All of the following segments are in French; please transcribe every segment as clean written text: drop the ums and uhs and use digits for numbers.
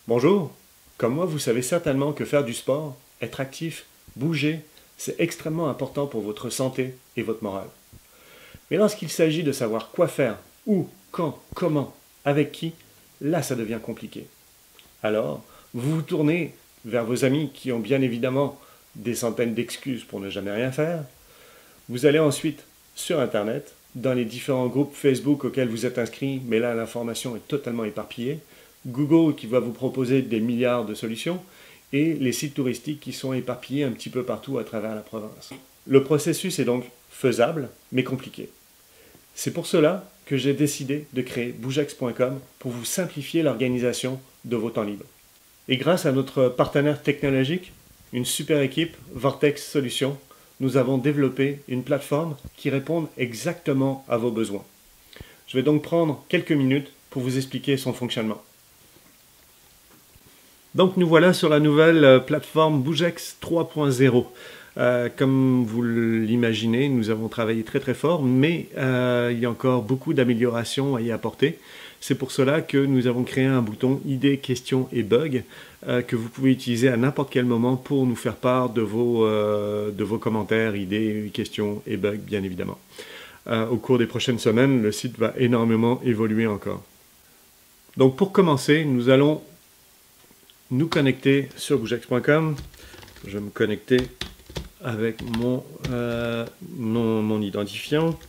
Bonjour, comme moi vous savez certainement que faire du sport, être actif, bouger, c'est extrêmement important pour votre santé et votre morale. Mais lorsqu'il s'agit de savoir quoi faire, où, quand, comment, avec qui, là ça devient compliqué. Alors, vous vous tournez vers vos amis qui ont bien évidemment des centaines d'excuses pour ne jamais rien faire. Vous allez ensuite sur Internet, dans les différents groupes Facebook auxquels vous êtes inscrit, mais là l'information est totalement éparpillée. Google qui va vous proposer des milliards de solutions et les sites touristiques qui sont éparpillés un petit peu partout à travers la province. Le processus est donc faisable, mais compliqué. C'est pour cela que j'ai décidé de créer bougex.com pour vous simplifier l'organisation de vos temps libres. Et grâce à notre partenaire technologique, une super équipe, Vortex Solutions, nous avons développé une plateforme qui répond exactement à vos besoins. Je vais donc prendre quelques minutes pour vous expliquer son fonctionnement. Donc nous voilà sur la nouvelle plateforme Bougex 3.0. Comme vous l'imaginez, nous avons travaillé très fort, mais il y a encore beaucoup d'améliorations à y apporter. C'est pour cela que nous avons créé un bouton idées, questions et bugs que vous pouvez utiliser à n'importe quel moment pour nous faire part de vos commentaires, idées, questions et bugs, bien évidemment. Au cours des prochaines semaines, le site va énormément évoluer encore. Donc pour commencer, nous allons nous connecter sur bougex.com. Je vais me connecter avec mon identifiant.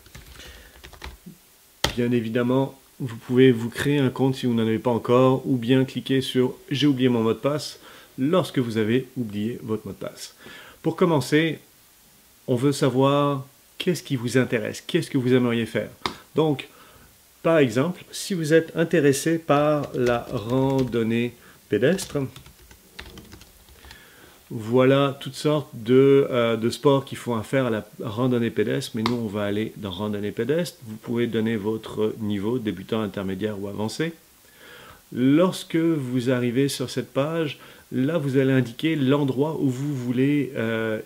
Bien évidemment, vous pouvez vous créer un compte si vous n'en avez pas encore, ou bien cliquer sur « J'ai oublié mon mot de passe » lorsque vous avez oublié votre mot de passe. Pour commencer, on veut savoir qu'est-ce qui vous intéresse, qu'est-ce que vous aimeriez faire. Donc, par exemple, si vous êtes intéressé par la randonnée pédestre, voilà toutes sortes de sports qu'il faut faire à la randonnée pédestre, mais nous on va aller dans randonnée pédestre. Vous pouvez donner votre niveau, débutant, intermédiaire ou avancé. Lorsque vous arrivez sur cette page, là vous allez indiquer l'endroit où vous voulez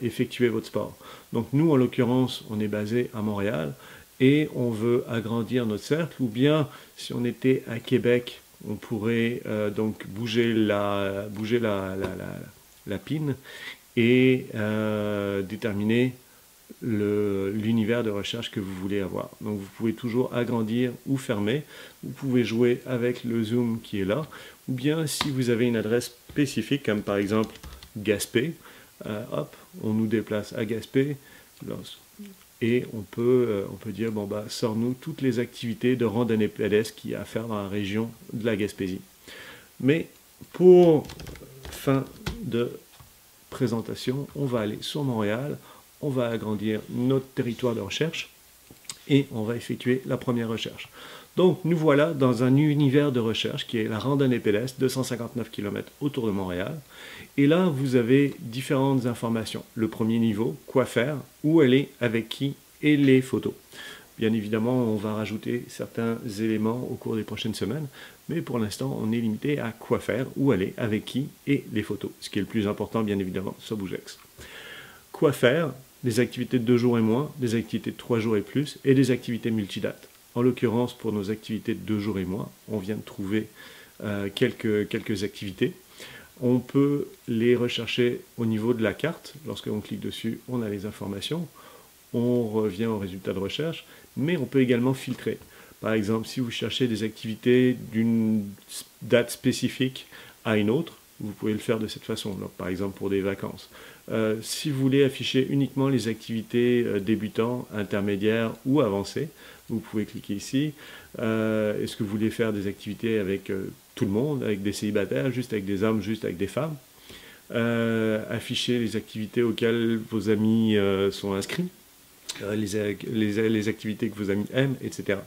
effectuer votre sport. Donc nous en l'occurrence on est basé à Montréal et on veut agrandir notre cercle, ou bien si on était à Québec, on pourrait donc bouger la pin et déterminer l'univers de recherche que vous voulez avoir. Donc vous pouvez toujours agrandir ou fermer. Vous pouvez jouer avec le zoom qui est là, ou bien si vous avez une adresse spécifique, comme par exemple Gaspé, hop, on nous déplace à Gaspé, et on peut dire, bon bah, sors-nous toutes les activités de randonnée pédestre qu'il y a à faire dans la région de la Gaspésie. Mais pour fin de présentation, on va aller sur Montréal, on va agrandir notre territoire de recherche et on va effectuer la première recherche. Donc nous voilà dans un univers de recherche qui est la randonnée pédestre, 259 km autour de Montréal. Et là, vous avez différentes informations. Le premier niveau, quoi faire, où aller, avec qui et les photos. Bien évidemment, on va rajouter certains éléments au cours des prochaines semaines, mais pour l'instant, on est limité à quoi faire, où aller, avec qui et les photos, ce qui est le plus important, bien évidemment, sur Bougex. Quoi faire? Des activités de 2 jours et moins, des activités de 3 jours et plus, et des activités multidates. En l'occurrence, pour nos activités de 2 jours et moins, on vient de trouver quelques activités. On peut les rechercher au niveau de la carte. Lorsqu'on clique dessus, on a les informations. On revient au résultat de recherche, mais on peut également filtrer. Par exemple, si vous cherchez des activités d'une date spécifique à une autre, vous pouvez le faire de cette façon, donc, par exemple pour des vacances. Si vous voulez afficher uniquement les activités débutants, intermédiaires ou avancées, vous pouvez cliquer ici. Est-ce que vous voulez faire des activités avec tout le monde, avec des célibataires, juste avec des hommes, juste avec des femmes? Afficher les activités auxquelles vos amis sont inscrits. Les activités que vos amis aiment, etc.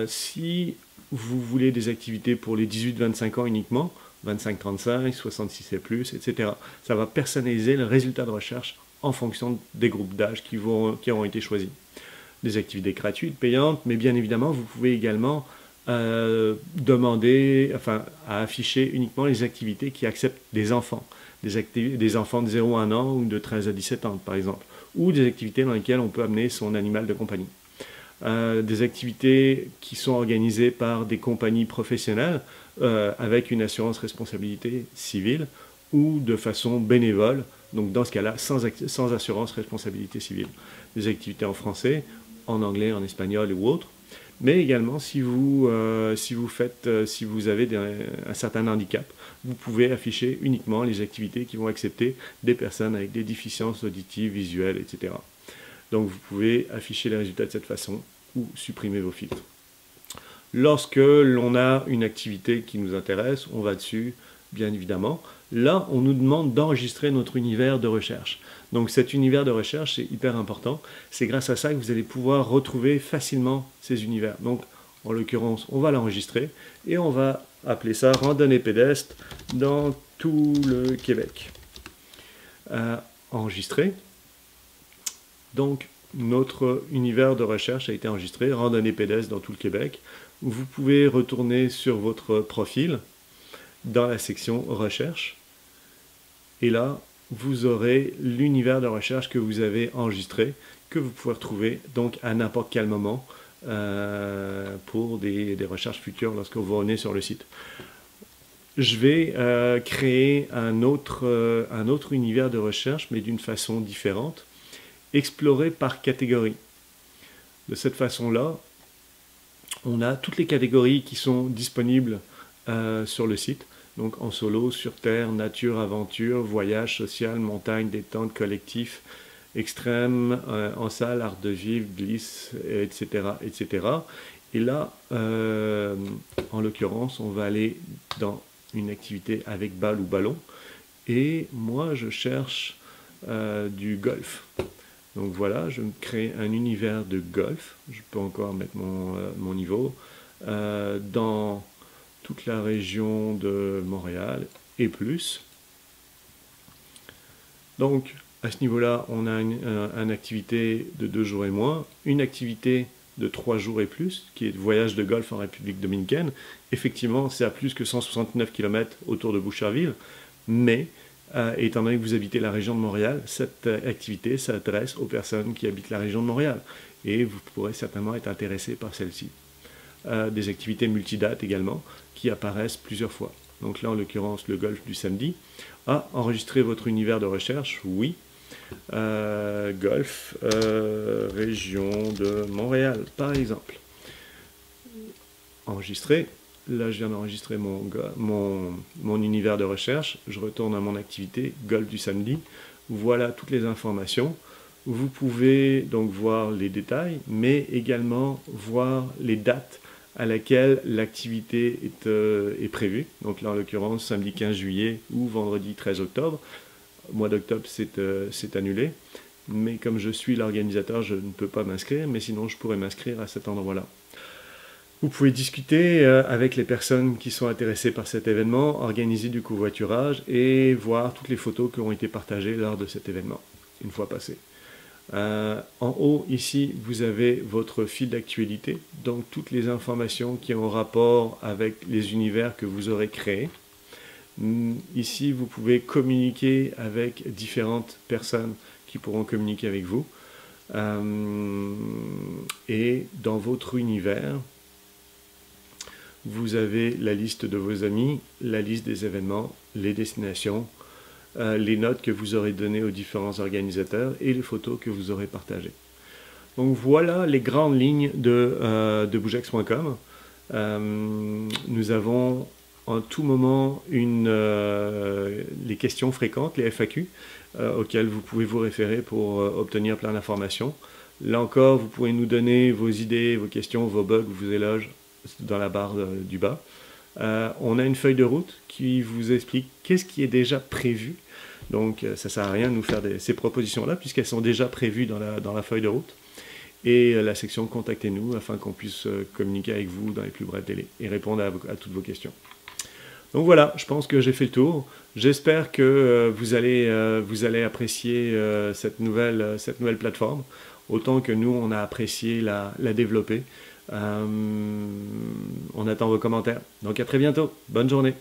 Si vous voulez des activités pour les 18-25 ans uniquement, 25-35, 66 et plus, etc., ça va personnaliser le résultat de recherche en fonction des groupes d'âge qui auront été choisis. Des activités gratuites, payantes, mais bien évidemment, vous pouvez également demander, à afficher uniquement les activités qui acceptent des enfants. Des enfants de 0 à 1 an ou de 13 à 17 ans, par exemple. Ou des activités dans lesquelles on peut amener son animal de compagnie. Des activités qui sont organisées par des compagnies professionnelles. avec une assurance responsabilité civile ou de façon bénévole, donc dans ce cas-là, sans assurance responsabilité civile. Des activités en français, en anglais, en espagnol ou autre, mais également si vous avez un certain handicap, vous pouvez afficher uniquement les activités qui vont accepter des personnes avec des déficiences auditives, visuelles, etc. Donc vous pouvez afficher les résultats de cette façon ou supprimer vos filtres. Lorsque l'on a une activité qui nous intéresse, on va dessus, bien évidemment. Là, on nous demande d'enregistrer notre univers de recherche. Donc cet univers de recherche, c'est hyper important. C'est grâce à ça que vous allez pouvoir retrouver facilement ces univers. Donc, en l'occurrence, on va l'enregistrer et on va appeler ça randonnée pédestre dans tout le Québec. Enregistré. Donc, notre univers de recherche a été enregistré, randonnée pédestre dans tout le Québec. Vous pouvez retourner sur votre profil dans la section recherche et là vous aurez l'univers de recherche que vous avez enregistré, que vous pouvez retrouver donc à n'importe quel moment pour des recherches futures lorsque vous revenez sur le site. Je vais créer un autre univers de recherche, mais d'une façon différente, explorer par catégorie. De cette façon-là, on a toutes les catégories qui sont disponibles sur le site. Donc en solo, sur terre, nature, aventure, voyage, social, montagne, détente, collectif, extrême, en salle, art de vivre, glisse, etc., etc. Et là, en l'occurrence, on va aller dans une activité avec balle ou ballon. Et moi, je cherche du golf. Donc voilà, je me crée un univers de golf. Je peux encore mettre mon niveau dans toute la région de Montréal et plus. Donc à ce niveau-là, on a une activité de 2 jours et moins, une activité de 3 jours et plus, qui est le voyage de golf en République dominicaine. Effectivement, c'est à plus que 169 km autour de Boucherville, mais étant donné que vous habitez la région de Montréal, cette activité s'adresse aux personnes qui habitent la région de Montréal. Et vous pourrez certainement être intéressé par celle-ci. Des activités multidates également, qui apparaissent plusieurs fois. Donc là, en l'occurrence, le golf du samedi. Enregistrer votre univers de recherche, oui. Golf, région de Montréal, par exemple. Enregistrer. Là, je viens d'enregistrer mon univers de recherche. Je retourne à mon activité, golf du samedi. Voilà toutes les informations. Vous pouvez donc voir les détails, mais également voir les dates à laquelle l'activité est prévue. Donc là, en l'occurrence, samedi 15 juillet ou vendredi 13 octobre. Mois d'octobre, c'est annulé. Mais comme je suis l'organisateur, je ne peux pas m'inscrire, mais sinon, je pourrais m'inscrire à cet endroit-là. Vous pouvez discuter avec les personnes qui sont intéressées par cet événement, organiser du covoiturage et voir toutes les photos qui ont été partagées lors de cet événement, une fois passé. En haut, ici, vous avez votre fil d'actualité, donc toutes les informations qui ont rapport avec les univers que vous aurez créés. Ici, vous pouvez communiquer avec différentes personnes qui pourront communiquer avec vous. Et dans votre univers, vous avez la liste de vos amis, la liste des événements, les destinations, les notes que vous aurez données aux différents organisateurs et les photos que vous aurez partagées. Donc voilà les grandes lignes de bougex.com. Nous avons en tout moment les questions fréquentes, les FAQ, auxquelles vous pouvez vous référer pour obtenir plein d'informations. Là encore, vous pouvez nous donner vos idées, vos questions, vos bugs, vos éloges dans la barre du bas. On a une feuille de route qui vous explique qu'est-ce qui est déjà prévu. Donc ça ne sert à rien de nous faire ces propositions-là puisqu'elles sont déjà prévues dans la feuille de route. Et la section Contactez-nous afin qu'on puisse communiquer avec vous dans les plus brefs délais et répondre à toutes vos questions. Donc voilà, je pense que j'ai fait le tour. J'espère que vous allez apprécier cette nouvelle plateforme, autant que nous, on a apprécié la développer. On attend vos commentaires. Donc à très bientôt. Bonne journée.